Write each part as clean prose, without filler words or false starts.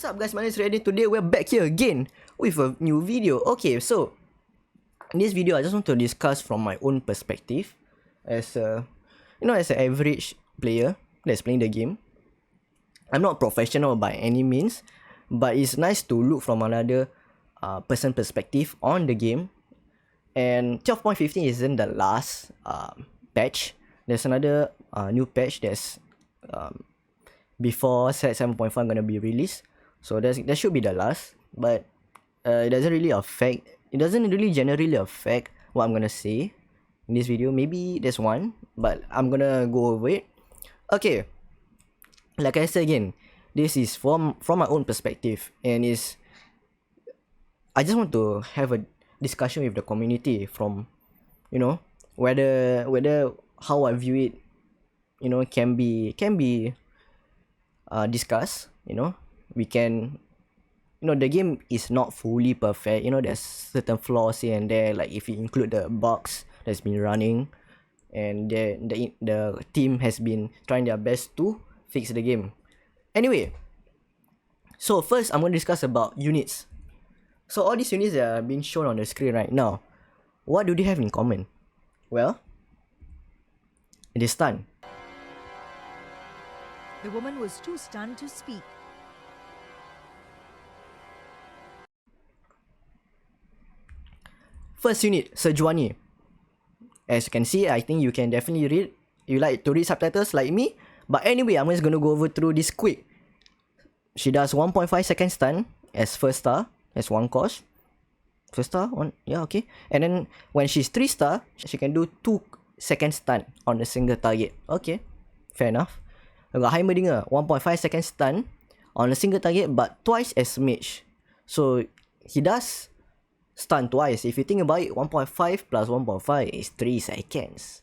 What's up guys, my name is ReyAidhi. Today we're back here again with a new video. Okay, so in this video I just want to discuss from my own perspective as a, as an average player that's playing the game. I'm not professional by any means, but it's nice to look from another person perspective on the game. And 12.15 isn't the last patch. There's another new patch that's before set 7.5 gonna be released, so that should be the last. But it doesn't really generally affect what I'm gonna say in this video. Maybe there's one, but I'm gonna go over it. Okay, like I said again, this is from my own perspective, and I just want to have a discussion with the community from whether how I view it can be discussed. We can, the game is not fully perfect. There's certain flaws here and there, like if you include the bugs that's been running, and the team has been trying their best to fix the game. Anyway, so first I'm going to discuss about units. So all these units that are being shown on the screen right now, what do they have in common? Well, it is stun. The woman was too stunned to speak. First unit, Sejuani. As you can see, I think you can definitely read. You like to read subtitles like me. But anyway, I'm just going to go over through this quick. She does 1.5 second stun as first star. As one cost. First star, okay. And then when she's 3 star, she can do 2 second stun on a single target. Okay, fair enough. I got Heimerdinger, 1.5 second stun on a single target, but twice as mage. So he does stun twice. If you think about it, 1.5 plus 1.5 is 3 seconds.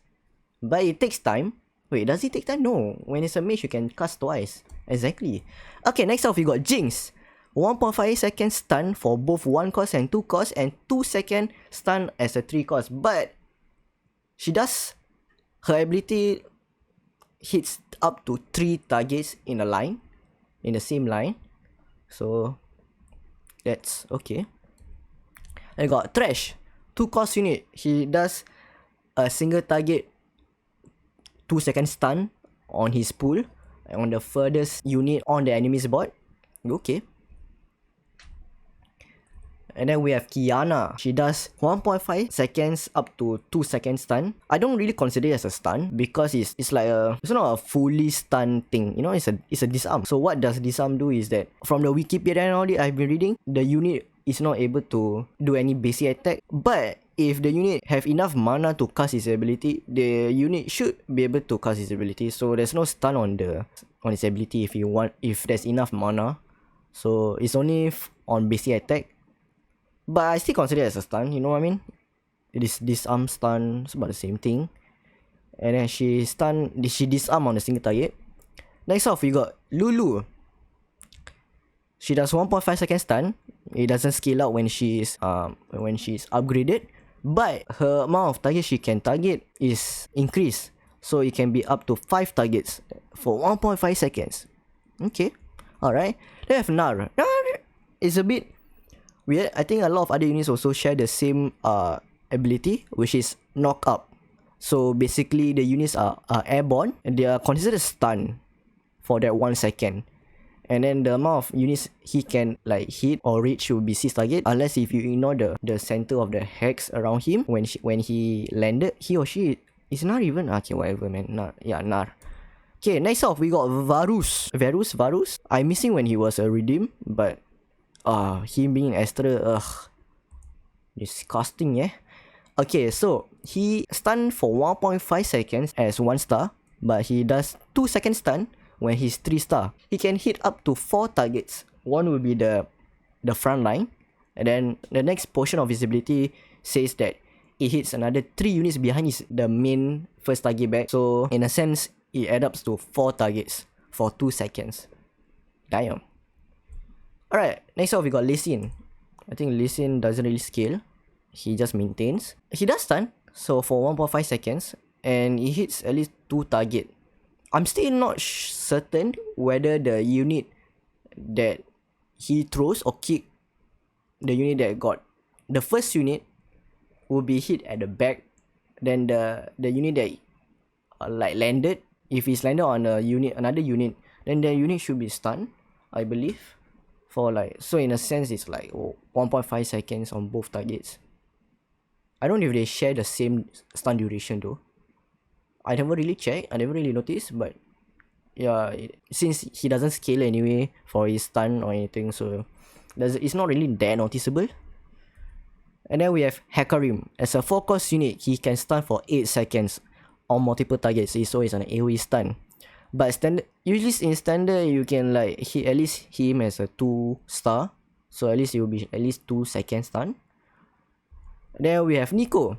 But it takes time. Wait, does it take time? No. When it's a mage, you can cast twice. Exactly. Okay, next off, we got Jinx. 1.5 second stun for both 1 cost and 2 cost, and 2 second stun as a 3 cost. But she does, her ability hits up to 3 targets in a line, in the same line. So that's okay. I got Thresh, 2 cost unit. He does a single target 2 second stun on his pool, on the furthest unit on the enemy's board. Okay. And then we have Kiana. She does 1.5 seconds up to 2 second stun. I don't really consider it as a stun because it's not a fully stun thing. It's a disarm. So what does disarm do is that from the Wikipedia and all that I've been reading, the unit is not able to do any basic attack. But if the unit have enough mana to cast his ability, the unit should be able to cast his ability. So there's no stun on his ability if there's enough mana. So it's only on basic attack. But I still consider it as a stun, you know what I mean? It is disarm stun, it's about the same thing. And then she disarm on a single target. Next off, we got Lulu. She does 1.5 second stun. It doesn't scale out when she's upgraded, but her amount of targets she can target is increased. So it can be up to 5 targets for 1.5 seconds. Okay, alright. Then we have Nar. Nar is a bit weird. I think a lot of other units also share the same ability, which is knock up. So basically the units are airborne and they are considered stun for that 1 second. And then the amount of units he can hit or reach will be 6 target, unless if you ignore the center of the hex around him when he landed. He or she is not even okay, whatever man. Nar. Okay, next off we got Varus. I miss him when he was a redeem, but him being Astra, disgusting, yeah. Okay, so he stunned for 1.5 seconds as 1 star, but he does 2 second stun when he's 3 star. He can hit up to 4 targets. One will be the front line, and then the next portion of his ability says that it hits another 3 units behind the main first target back. So in a sense, it adds up to 4 targets for 2 seconds. Damn. Alright, next off we got Lee Sin. I think Lee Sin doesn't really scale. He just maintains. He does stun, so for 1.5 seconds, and he hits at least 2 targets. I'm still not certain whether the unit that he throws or kick the unit that got the first unit will be hit at the back. Then the unit that like landed, if he's landed on another unit, then the unit should be stunned, I believe. For like, so in a sense it's like 1.5 seconds on both targets. I don't know if they share the same stun duration though. I never really checked, I never really noticed, but yeah, since he doesn't scale anyway for his stun or anything, so it's not really that noticeable. And then we have Hekarim. As a 4-cost unit, he can stun for 8 seconds on multiple targets, so it's an AoE stun. But usually in standard, you can like at least hit him as a 2-star, so at least it will be at least 2 seconds stun. Then we have Nico.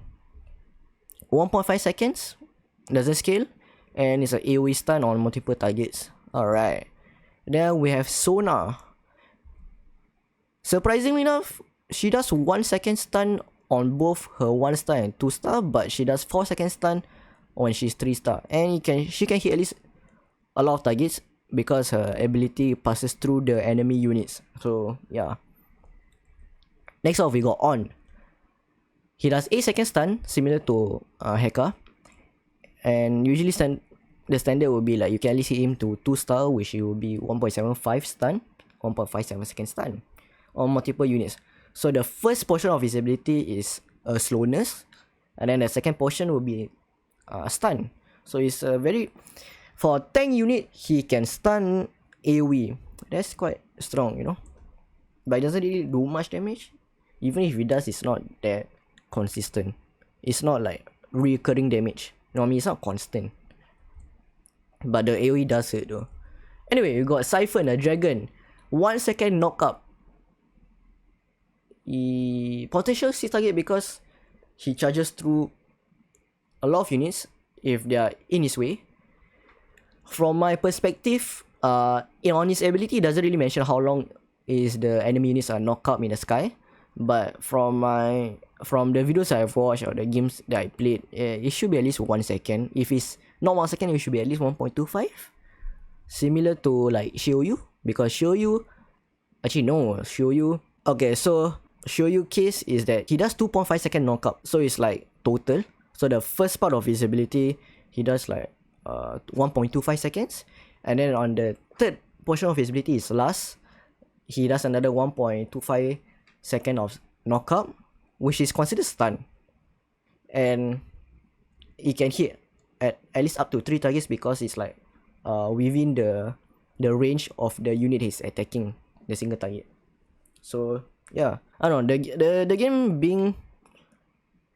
1.5 seconds, doesn't scale, and it's an AoE stun on multiple targets. Alright. Then we have Sona. Surprisingly enough, she does 1 second stun on both her 1-star and 2-star, but she does 4 second stun when she's 3-star. And she can hit at least a lot of targets because her ability passes through the enemy units. So yeah. Next off, we got On. He does 8 second stun, similar to Heka. And usually the standard will be like you can at least hit him to 2-star, which it will be 1.75 stun, 1.57 second stun on multiple units. So the first portion of his ability is slowness, and then the second portion will be stun. So it's a for a tank unit, he can stun AoE. That's quite strong, you know. But it doesn't really do much damage. Even if it does, it's not that consistent. It's not like recurring damage. You know what I mean? It's not constant. But the AoE does it though. Anyway, we got Siphon, a dragon. 1 second knockup. He potential 6 target because he charges through a lot of units if they are in his way. From my perspective, on his ability, it doesn't really mention how long is the enemy units are knocked up in the sky. But from the videos I've watched or the games that I played, it should be at least 1 second. If it's not 1 second, it should be at least 1.25. Similar to like Shioyu, because Shioyu, okay, so Shioyu case is that he does 2.5 second knockup, so it's like total. So the first part of his ability, he does like 1.25 seconds, and then on the third portion of his ability is last, he does another 1.25 second of knockup, which is considered stun, and he can hit at least up to 3 targets because it's like within the range of the unit he's attacking, the single target. So yeah, I don't know, the game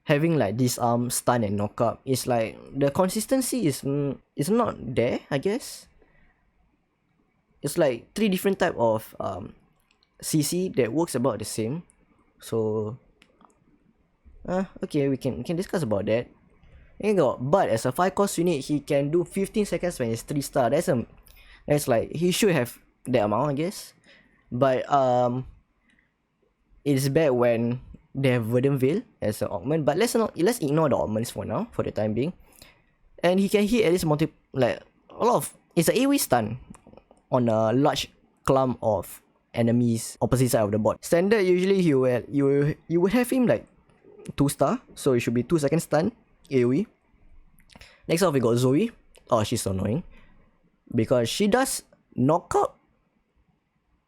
having like disarm, stun and knockup is like the consistency is not there, I guess. It's like 3 different type of CC that works about the same. So okay, we can discuss about that. But as a 5-cost unit, he can do 15 seconds when he's 3-star. That's like he should have that amount, I guess. But it's bad when they have Verdant Veil as an augment. But let's ignore the augments for now, for the time being. And he can hit at least it's an AoE stun on a large clump of enemies opposite side of the board. Standard, usually you will have him like 2-star, so it should be 2 second stun AoE. Next off, we got Zoe. Oh, she's so annoying because she does knockup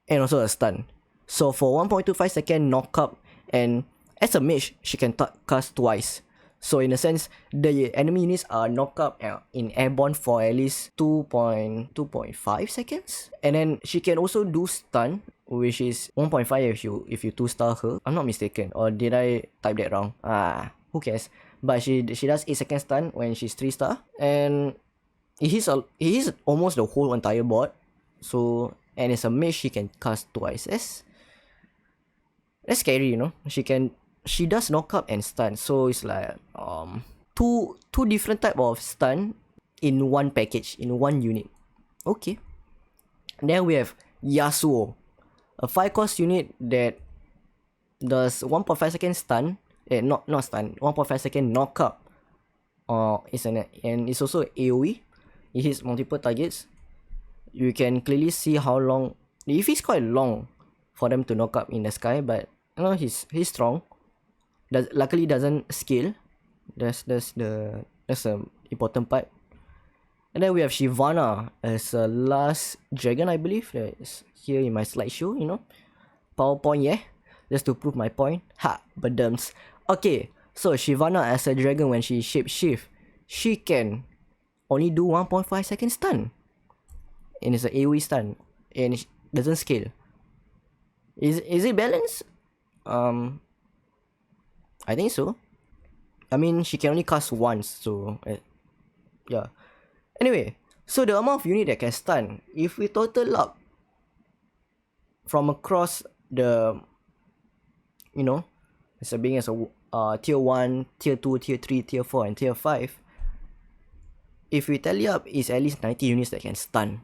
and also a stun. So for 1.25 second knockup, and as a mage, she can cast twice. So in a sense, the enemy units are knocked up in airborne for at least 2.5 seconds. And then she can also do stun, which is 1.5 if you 2-star her. I'm not mistaken. Or did I type that wrong? Who cares? But she does 8 second stun when she's 3-star. And it hits almost the whole entire board. So, and as a mage, she can cast twice. That's scary, you know. She does knock up and stun, so it's like two different type of stun in one package, in one unit. Okay. Then we have Yasuo, a 5-cost unit that does 1.5 second stun, not stun, 1.5 second knockup. And it's also AoE. It hits multiple targets. You can clearly see how long. If it's quite long for them to knock up in the sky, but you know he's strong. Luckily doesn't scale. That's the important part. And then we have Shyvana as a last dragon, I believe. That's here in my slideshow, you know. PowerPoint, yeah. Just to prove my point. Ha, badums. Okay, so Shyvana as a dragon, when she shapeshift, she can only do 1.5 second stun. And it's an AoE stun. And it doesn't scale. Is it balanced? I think so. I mean, she can only cast once, so yeah. Anyway, so the amount of unit that can stun, if we total up from across the, you know, as a being as a tier 1, tier 2, tier 3, tier 4, and tier 5, if we tally up, it's at least 90 units that can stun.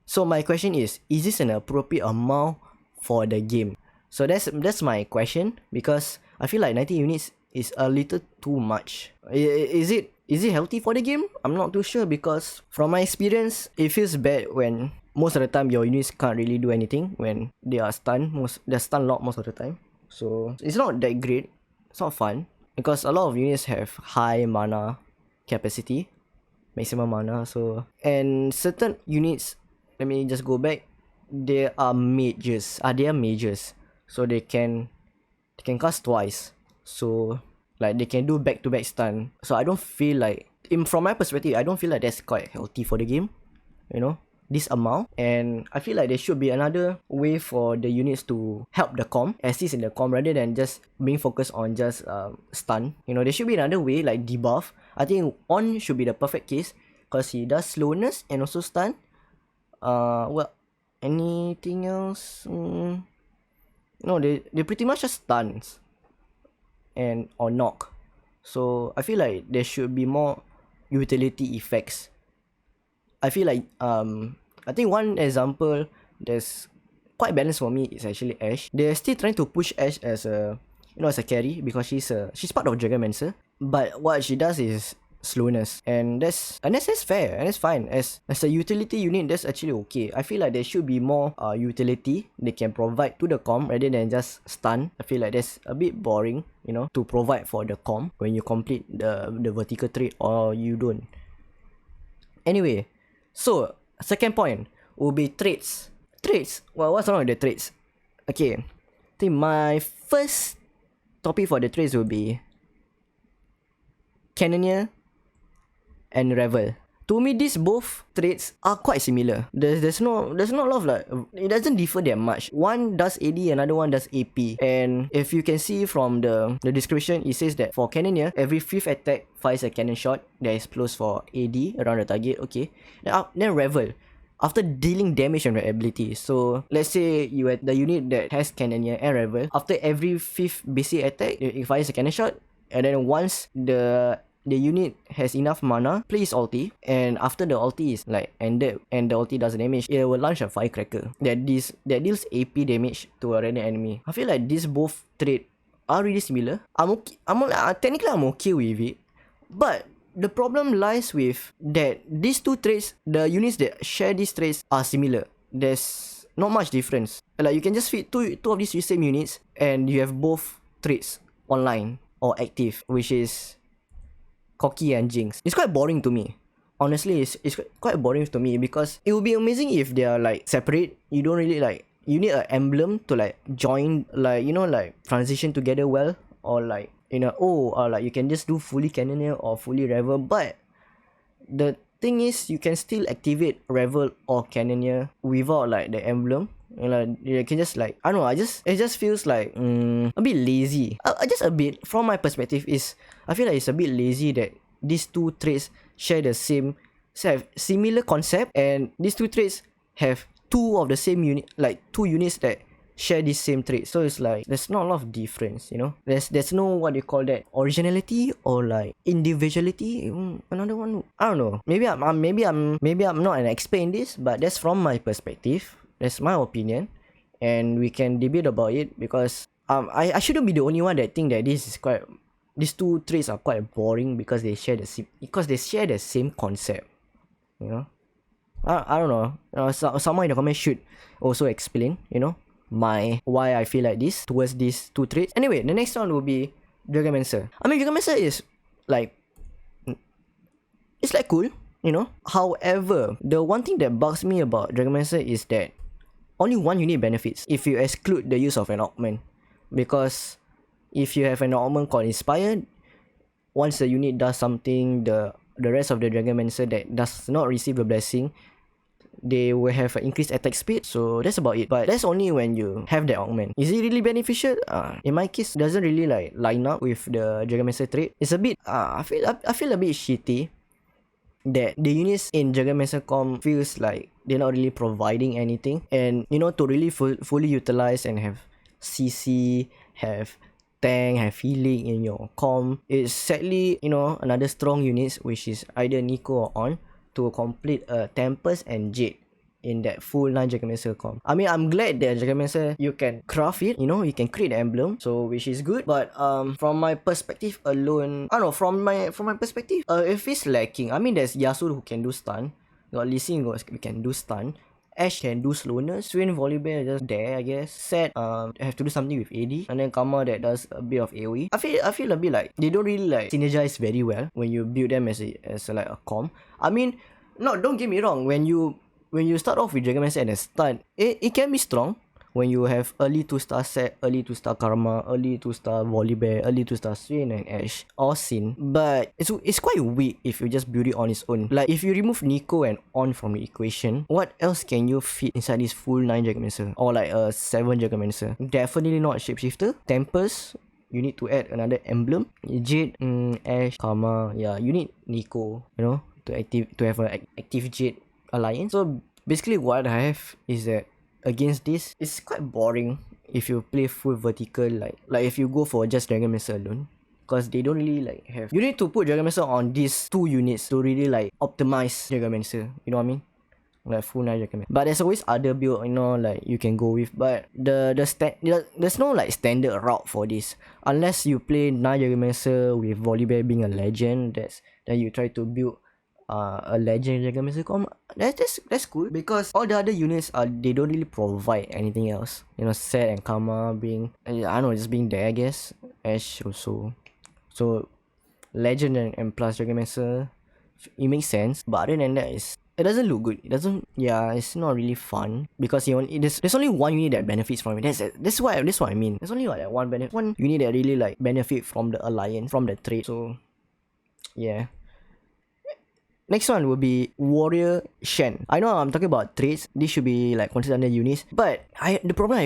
So my question is this an appropriate amount for the game? So that's my question, because I feel like 90 units is a little too much. Is it healthy for the game? I'm not too sure, because from my experience, it feels bad when most of the time your units can't really do anything when they are stunned. They're stun locked most of the time. So it's not that great. It's not fun, because a lot of units have high mana capacity, maximum mana. So, and certain units, let me just go back. They are mages. They are mages. So they can cast twice. So like they can do back-to-back stun. So I don't feel like, from my perspective, I don't feel like that's quite healthy for the game, you know, this amount. And I feel like there should be another way for the units to help the comp, assist in the comp, rather than just being focused on just stun. You know, there should be another way, like debuff. I think On should be the perfect case, because he does slowness and also stun. Well, anything else? No, they pretty much just stuns and or knock. So I feel like there should be more utility effects. I feel like I think one example that's quite balanced for me is actually Ashe. They're still trying to push Ashe as a, you know, as a carry, because she's part of Dragonmancer, but what she does is slowness, and that's fair, and that's fine. As a utility unit, that's actually okay. I feel like there should be more utility they can provide to the comp rather than just stun. I feel like that's a bit boring, you know, to provide for the comp when you complete the vertical trait or you don't. Anyway, so second point will be traits. Well, what's wrong with the traits? Okay, I think my first topic for the traits will be Cannoneer and Revel. To me, these both traits are quite similar. There's not a lot of like, it doesn't differ that much. One does AD, another one does AP. And if you can see from the description, it says that for Cannoneer, every 5th attack fires a cannon shot that explodes for AD around the target. Okay. Then Revel, after dealing damage on the ability. So let's say you had the unit that has Cannoneer and Revel. After every 5th basic attack, it fires a cannon shot. And then once the unit has enough mana, play his ulti, and after the ulti is like ended and the ulti does damage, it will launch a firecracker that deals AP damage to a random enemy. I feel like these both traits are really similar. Technically I'm okay with it, but the problem lies with that these two traits, the units that share these traits are similar. There's not much difference. Like you can just fit two of these same units and you have both traits online or active, which is Cocky and Jinx. It's quite boring to me. Honestly, it's quite boring to me, because it would be amazing if they are like separate. You don't really like, you need an emblem to like join, like, you know, like transition together well, or like, you know, or like you can just do fully Cannoneer or fully Revel. But the thing is, you can still activate Revel or Cannoneer without like the emblem. You know, you can just like, I don't know, it just feels like a bit lazy. Just a bit, from my perspective, is I feel like it's a bit lazy that these two traits have similar concept, and these two traits have two of the same unit, like two units that share this same trait. So it's like there's not a lot of difference, you know. There's no, what do you call that, originality or like individuality. Another one, I don't know. Maybe I'm not an expert in this, but that's from my perspective. That's my opinion, and we can debate about it, because I shouldn't be the only one that think that these two traits are quite boring because they share the same concept. You know, I don't know. Someone in the comments should also explain. You know, why I feel like this towards these two traits. Anyway, the next one will be Dragonmancer. I mean, Dragonmancer is like, it's like cool, you know. However, the one thing that bugs me about Dragonmancer is that only one unit benefits if you exclude the use of an augment. Because if you have an augment called Inspired, once the unit does something, the rest of the Dragonmancer that does not receive a blessing, they will have an increased attack speed. So that's about it. But that's only when you have the augment. Is it really beneficial? In my case, it doesn't really like line up with the Dragonmancer trait. It's a bit I feel a bit shitty that the units in Dragonmancer Com feels like they're not really providing anything. And you know, to really fully utilize and have CC, have tank, have healing in your com, it's sadly, you know, another strong units, which is either Nico or On, to complete a Tempest and Jade in that full 9 Dragonmancer com. I mean, I'm glad that Dragonmancer, you can craft it, you know, you can create the emblem, so which is good. But from my perspective alone, I don't know, from my perspective, if it's lacking, I mean, there's Yasuo who can do stun, got Lee Sin who can do stun, Ashe can do slowness, Swain Volibear is just there, I guess. Set have to do something with AD, and then Karma that does a bit of AoE. I feel a bit like they don't really like synergize very well when you build them as like a com. I mean, no, don't get me wrong, when you start off with Dragonmancer and a stun, it can be strong when you have early 2-star Set, early 2-star Karma, early 2-star Volibear, early 2-star Swain and Ashe, or Sin. But it's quite weak if you just build it on its own. Like, if you remove Nico and On from the equation, what else can you fit inside this full 9 Dragonmancer? Or like a 7 Dragonmancer? Definitely not Shapeshifter. Tempest, you need to add another emblem. Jade, Ashe, Karma, yeah, you need Nico, you know, to have an active Jade alliance. So basically what I have is that against this, it's quite boring if you play full vertical, like if you go for just Dragonmancer alone, because they don't really like have, you need to put Dragonmancer on these two units to really like optimize Dragonmancer, you know what I mean, like full 9 Dragonmancer. But there's always other build, you know, like you can go with, but there's no like standard route for this, unless you play 9 Dragonmancer with Volibear being a legend. Then you try to build a legend Dragonmancer com. That's cool, because all the other units they don't really provide anything else, you know. Set and Karma being, I don't know, just being there, I guess. Ashe also. So legend and plus Dragonmancer, it makes sense. But other than that, it doesn't look good. It's not really fun, because there's only one unit that benefits from it. That's what I mean. There's only like one unit that really like benefit from the alliance, from the trait. So yeah. Next one will be Warrior Shen. I know I'm talking about traits. This should be like considered under units. But the problem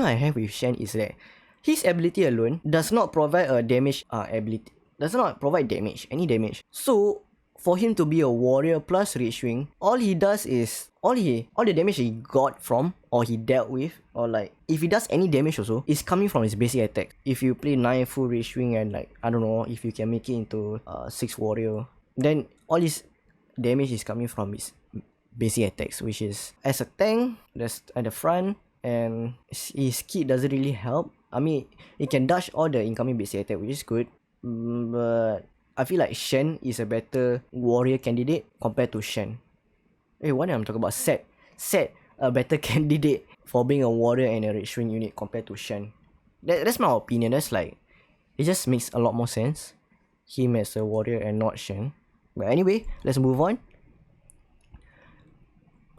I have with Shen is that his ability alone does not provide a damage ability. Does not provide any damage. So for him to be a warrior plus Rage Wing, all he does is all the damage he got from, or he dealt with, or like if he does any damage also, is coming from his basic attack. If you play 9 full Rage Wing and like, I don't know, if you can make it into 6 warrior, then all his damage is coming from his basic attacks, which is as a tank, that's at the front, and his kit doesn't really help. I mean, it can dodge all the incoming basic attack, which is good, but I feel like Shen is a better warrior candidate compared to Shen. Wait, what am I talking about? Set a better candidate for being a warrior and a Rage Wing unit compared to Shen. That's my opinion. That's like, it just makes a lot more sense, him as a warrior and not Shen. But anyway, let's move on.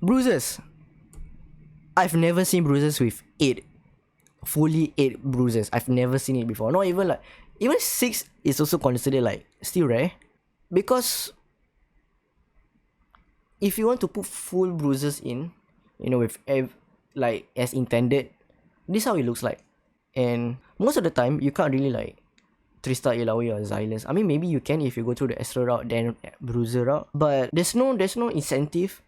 Bruises. I've never seen bruises with 8 bruises. I've never seen it before. Not even like, even 6 is also considered like still rare, because if you want to put full bruises in, you know, with like as intended, this is how it looks like. And most of the time you can't really like 3-star Ilaoi or Xylus. I mean, maybe you can if you go through the Astro route, then Bruiser route. But there's no incentive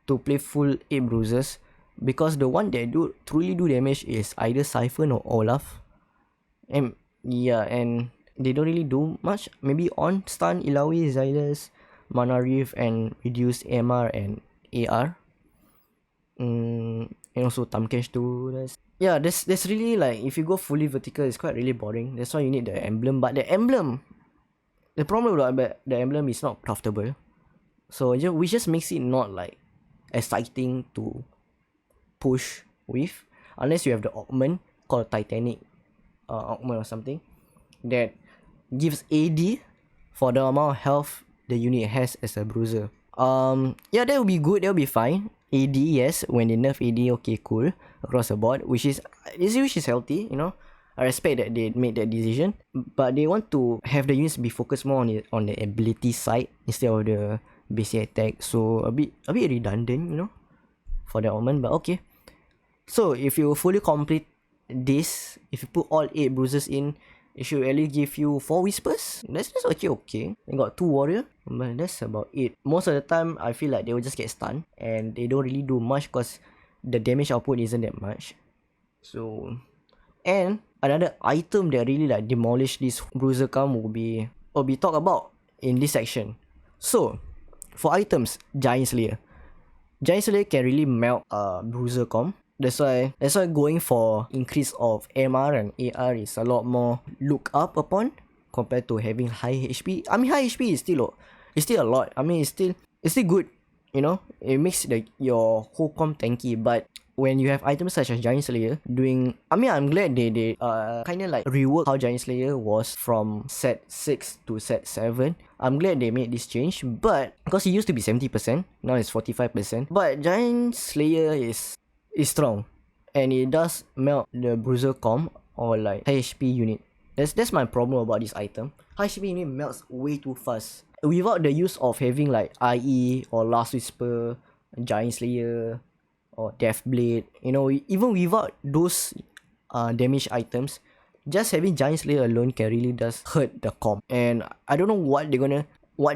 to play full 8 Bruisers, because the one that truly do damage is either Siphon or Olaf. And yeah, and they don't really do much. Maybe on stun Ilaoi, Xylus, Mana Reef, and reduce MR and AR. And also Tamkesh too. That's really like, if you go fully vertical, it's quite really boring. That's why you need the emblem. But the problem with the emblem is not craftable. So which just makes it not like exciting to push with. unless you have the augment called Titanic augment or something that gives AD for the amount of health the unit has as a bruiser. Yeah, that will be good. That will be fine. AD, yes, when they nerf AD, okay, cool, across the board, which is healthy, you know. I respect that they made that decision, but they want to have the units be focused more on the ability side instead of the basic attack. So a bit redundant, you know, for the augment. But okay. So if you fully complete this, if you put all 8 bruises in, it should at least give you 4 whispers. That's actually okay. You got 2 warrior, but that's about it. Most of the time, I feel like they will just get stunned and they don't really do much because the damage output isn't that much. So, and another item that really like demolish this bruiser count will be talked about in this section. So, for items, Giant Slayer. Giant Slayer can really melt bruiser comp. That's why going for increase of MR and AR is a lot more looked up upon compared to having high HP. I mean, high HP is still a lot. I mean, it's still good. You know, it makes your whole comp tanky. But when you have items such as Giant Slayer I'm glad they kind of like rework how Giant Slayer was from set 6 to set 7. I'm glad they made this change, but because it used to be 70%, now it's 45%. But Giant Slayer is strong, and it does melt the bruiser comp or like high HP unit. That's my problem about this item. High HP unit melts way too fast without the use of having like IE or Last Whisper, Giant Slayer or Death Blade. You know, even without those damage items, just having Giant Slayer alone can really does hurt the comp. And I don't know what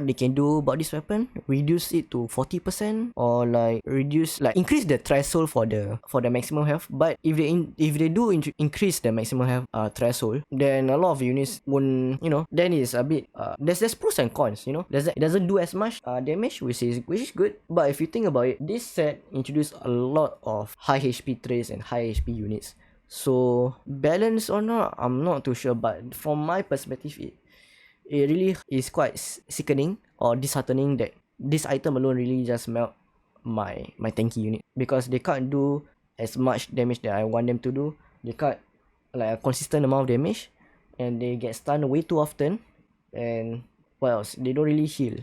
they can do about this weapon. Reduce it to 40% or like increase the threshold for the maximum health. But if they do increase the maximum health threshold, then a lot of units won't, you know, then it's a bit there's pros and cons, you know. It doesn't do as much damage, which is good. But if you think about it, this set introduced a lot of high HP traits and high HP units. So balance or not, I'm not too sure. But from my perspective, it really is quite sickening or disheartening that this item alone really just melt my tanky unit, because they can't do as much damage that I want them to do. They can't like a consistent amount of damage, and they get stunned way too often. And what else? They don't really heal.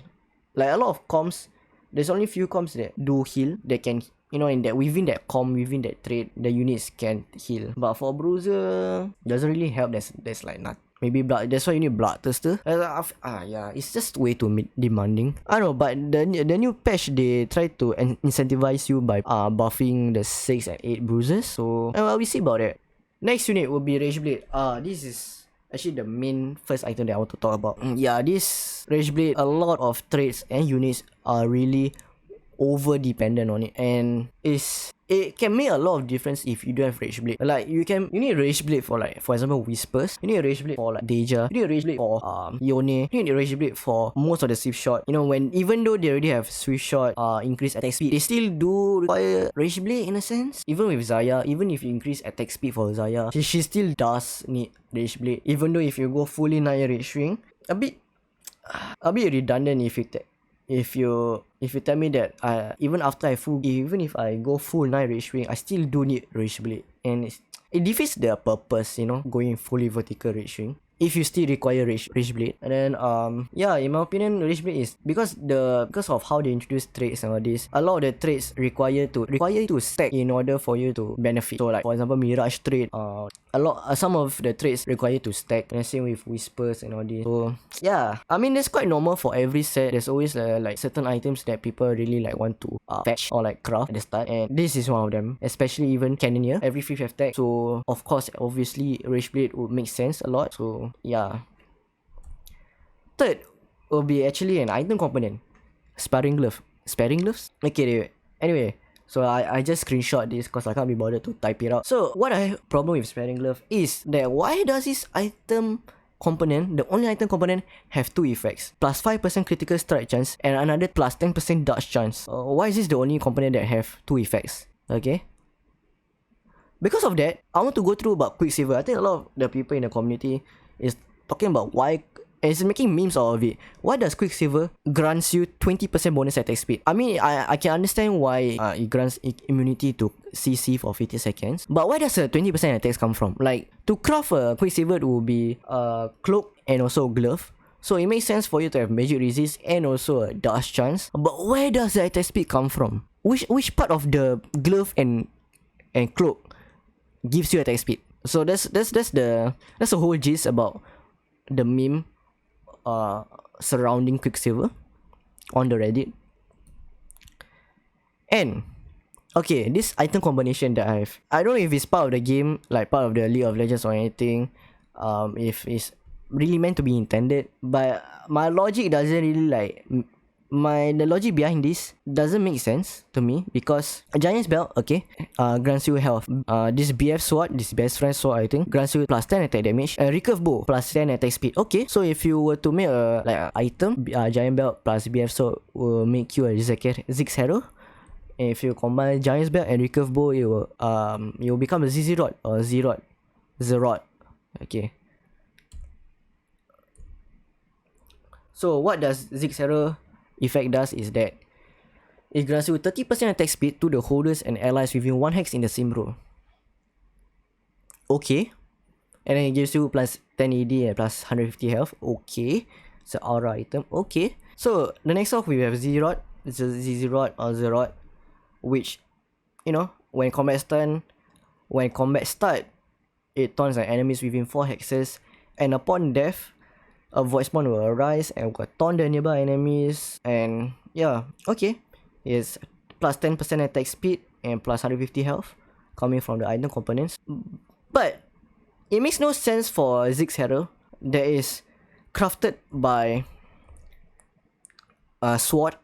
Like a lot of comps, there's only few comps that do heal. They can, you know, within that trait, the units can heal. But for bruiser, doesn't really help. There's like nothing. Maybe blood. That's why you need Bloodthirster. Yeah, it's just way too demanding. I don't know, but the new patch, they try to incentivize you by buffing the 6 and 8 bruises. So we see about that. Next unit will be Rage Blade. This is actually the main first item that I want to talk about. Yeah, this Rage Blade, a lot of traits and units are really over dependent on it, and it can make a lot of difference if you don't have Rage Blade. Like you need Rage Blade for, like, for example, Whispers. You need a Rage Blade for like Deja. You need a Rage Blade for Yone. You need a Rage Blade for most of the Swift Shot. You know, even though they already have Swift Shot, increased attack speed, they still do require Rage Blade in a sense. Even with Zarya, even if you increase attack speed for Zarya, she still does need Rage Blade. Even though if you go fully Naya Rage Ring, a bit redundant if you tell me that even if I go full 9 Rage Ring, I still do need Rage Blade, and it defeats the purpose, you know, going fully vertical Rage Ring if you still require Rage Blade. And then yeah, in my opinion, Rage Blade is because of how they introduce traits nowadays. A lot of the traits require you to stack in order for you to benefit. So like for example, Mirage trait, some of the traits require you to stack, and same with Whispers and all this. So yeah, I mean, that's quite normal for every set. There's always like certain items that people really like want to fetch or like craft at the start, and this is one of them. Especially even Cannoneer, every 5th attack. So of course, obviously, Rage Blade would make sense a lot. So yeah. Third will be actually an item component, Sparring Gloves. Okay, anyway. So I just screenshot this because I can't be bothered to type it out. So what I have problem with Sparring Glove is that why does this item component, the only item component, have 2 effects? Plus 5% critical strike chance and another plus 10% dodge chance. Why is this the only component that have 2 effects? Okay. Because of that, I want to go through about Quicksilver. I think a lot of the people in the community is talking about why and it's making memes out of it. Why does Quicksilver grants you 20% bonus attack speed? I mean, I can understand why it grants immunity to CC for 50 seconds, but where does the 20% attacks come from? Like, to craft a Quicksilver, it will be a cloak and also a glove. So it makes sense for you to have magic resist and also a dust chance. But where does the attack speed come from? Which part of the glove and cloak gives you attack speed? So that's the whole gist about the meme surrounding Quicksilver on the Reddit. And okay, this item combination that I don't know if it's part of the game, like part of the League of Legends or anything, if it's really meant to be intended, but my logic doesn't really like the logic behind this doesn't make sense to me, because a Giant's Belt, okay, grants you health. This BF sword, this best friend sword, I think, grants you plus 10 attack damage. A recurve bow plus 10 attack speed. Okay, so if you were to make a item, Giant Belt plus BF sword will make you a Ziggs Harrow. And if you combine Giant's Belt and recurve bow, it will become a ZZ Rod or Z-Rod. Okay. So what does Ziggs Harrow effect does is that it grants you 30% attack speed to the holders and allies within 1 hex in the same row. Okay. And then it gives you plus 10 AD and plus 150 health. Okay. It's an aura item. Okay. So the next off we have Z-Rod. It's a ZZ-Rod or Z-Rod, which, you know, when combat start, it taunts an enemies within 4 hexes, and upon death, a void spawn will arise and will taunt the nearby enemies. And yeah, okay, it's plus 10% attack speed and plus 150 health coming from the item components. But it makes no sense for Ziggs Harrow that is crafted by a sword,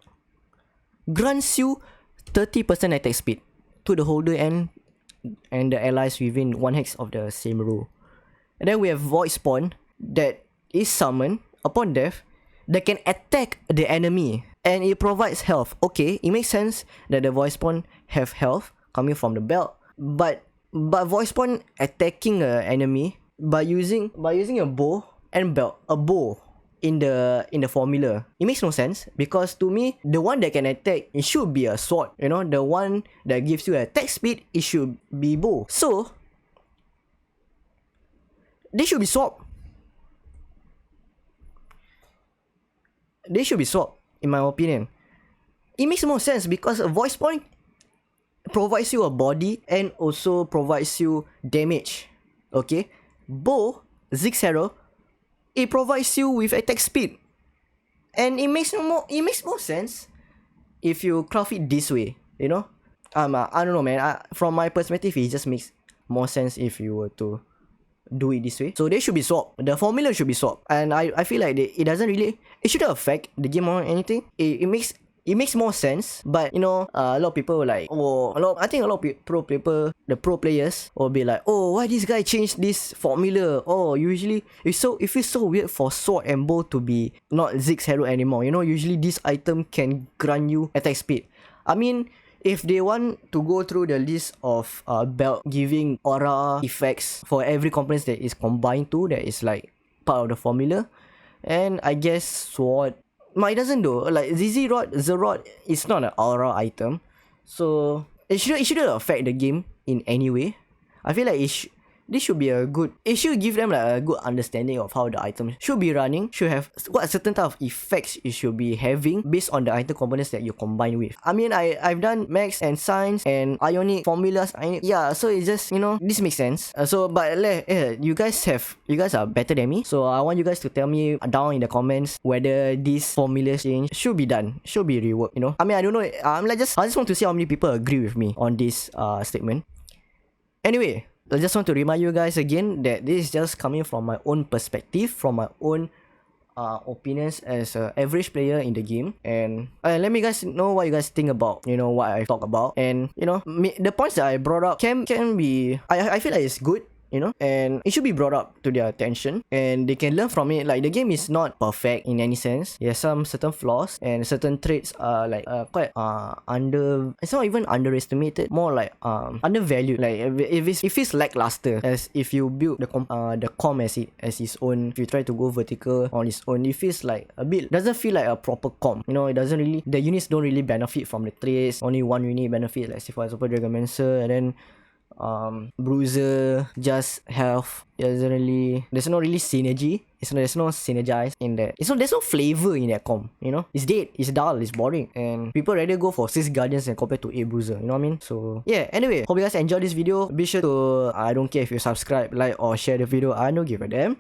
grants you 30% attack speed to the holder and the allies within 1 hex of the same row. And then we have void spawn that is summoned upon death that can attack the enemy and it provides health. Okay, it makes sense that the void spawn have health coming from the belt, but void spawn attacking an enemy by using a bow and belt, a bow in the formula, it makes no sense, because to me the one that can attack, it should be a sword, you know. The one that gives you attack speed, it should be bow. So they should be swapped. They should be swapped, in my opinion. It makes more sense because a voice point provides you a body and also provides you damage. Okay, bow, Ziggs Harrow, it provides you with attack speed, and it makes more sense if you craft it this way. You know, I don't know, man. From my perspective, it just makes more sense if you were to do it this way. So they should be swapped. The formula should be swapped, and I feel like it shouldn't affect the game or anything. It makes more sense, but you know, a lot of people were like, I think a lot of the pro players will be like, oh, why this guy changed this formula? Oh, usually it feels so weird for sword and bow to be not Ziggs Harrow anymore. You know, usually this item can grant you attack speed. I mean, if they want to go through the list of belt giving aura effects for every component that is combined to, that is like part of the formula, and I guess sword, it doesn't do. Like Z-Rod is not an aura item, so it shouldn't affect the game in any way. I feel like this should be it should give them like a good understanding of how the item should be running, should have what certain type of effects it should be having based on the item components that you combine with. I mean, I've done max and science and ionic formulas. So it's just, you know, this makes sense. But you guys are better than me, so I want you guys to tell me down in the comments whether this formula change should be reworked. You know, I mean, I don't know. I just want to see how many people agree with me on this statement. Anyway, I just want to remind you guys again that this is just coming from my own perspective, from my own opinions as an average player in the game, and let me guys know what you guys think about, you know, what I talk about. And you know, the points that I brought up can be, I feel like it's good. and it should be brought up to their attention, and they can learn from it. Like, the game is not perfect in any sense. There's some certain flaws, and certain traits are like quite it's not even underestimated, more like undervalued. Like, if it's lackluster, as if you build the com as its own, if you try to go vertical on its own, it feels like a bit, doesn't feel like a proper com. It doesn't really, the units don't really benefit from the traits. Only one unit benefit, like say for example Dragonmancer, and then Bruiser, just health. There's no really synergy. There's no synergize in that. There's no flavor in that com. It's dead, it's dull, it's boring, and people rather go for 6 Guardians than compared to 8 Bruiser. You know what I mean? So yeah. Anyway, hope you guys enjoyed this video. Be sure to I don't care if you subscribe, like, or share the video. I don't give a damn.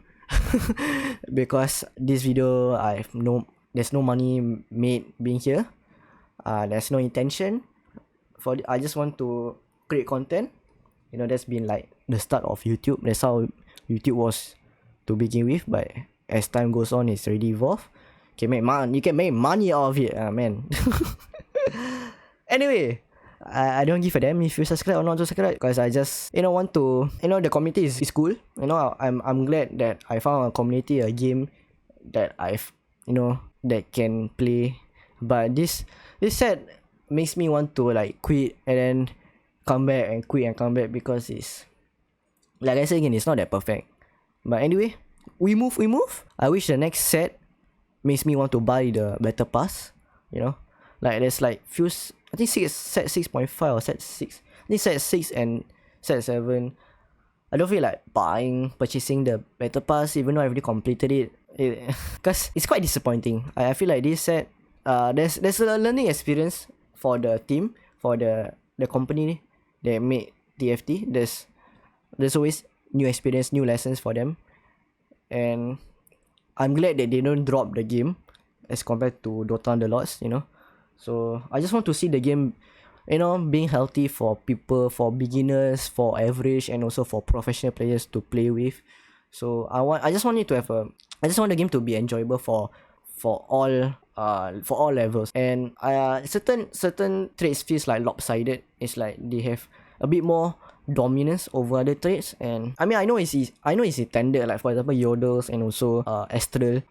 Because this video, there's no money made being here. There's no intention I just want to create content. That's been like the start of YouTube. That's how YouTube was to begin with, but as time goes on, it's already evolved. You can make money out of it, man. Anyway, I don't give a damn if you subscribe or not to subscribe, because I just want to, the community is cool. I'm glad that I found a community, a game that I've that can play. But this set makes me want to like quit and then come back and quit and come back, because it's, like I said again, it's not that perfect. But anyway, we move. I wish the next set makes me want to buy the battle pass. Like there's like few, I think set 6.5 or set 6. I think set 6 and set 7. I don't feel like purchasing the battle pass, even though I already completed it. Because it's quite disappointing. I feel like this set, there's a learning experience for the team, for the company that made TFT. There's always new experience, new lessons for them, and I'm glad that they don't drop the game as compared to Dota Underlords. So I just want to see the game, being healthy for people, for beginners, for average, and also for professional players to play with. So I just want the game to be enjoyable for all levels. And certain traits feels like lopsided. It's like they have a bit more dominance over other traits, and I know it's intended, like for example Yodels and also Astral.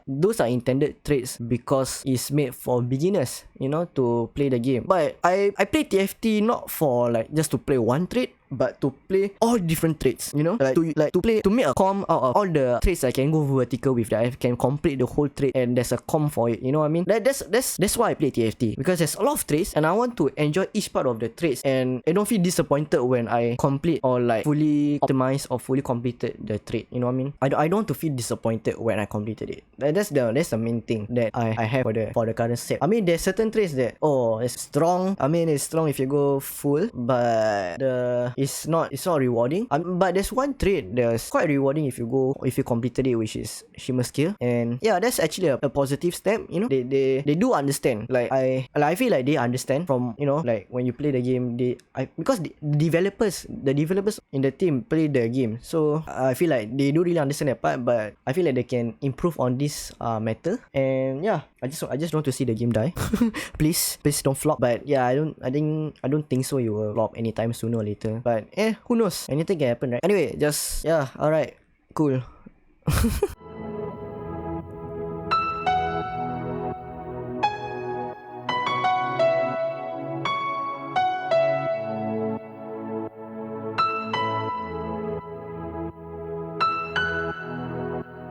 Those are intended traits because it's made for beginners, to play the game. But I play TFT not for like just to play one trait, but to play all different traits, to make a com out of all the traits I can go vertical with, that I can complete the whole trait, and there's a com for it. You know what I mean? That's why I play TFT, because there's a lot of traits and I want to enjoy each part of the traits, and I don't feel disappointed when I complete or like fully optimized or fully completed the trait. You know what I mean? I don't want to feel disappointed when I completed it. That's the main thing that I have for the current set. There's certain traits that it's strong. It's strong if you go full, but it's not rewarding. But there's one trait that's quite rewarding if you completed it, which is Shimmer Skill. And yeah, that's actually a positive step. They do understand. Like I feel like they understand from like when you play the game, because the developers in the team play the game, so I feel like they do really understand that part. But I feel like they can improve on this matter. And yeah, I just want to see the game die. please don't flop. But yeah, I don't think so. You will flop anytime sooner or later. But who knows? Anything can happen, right? Anyway, alright, cool.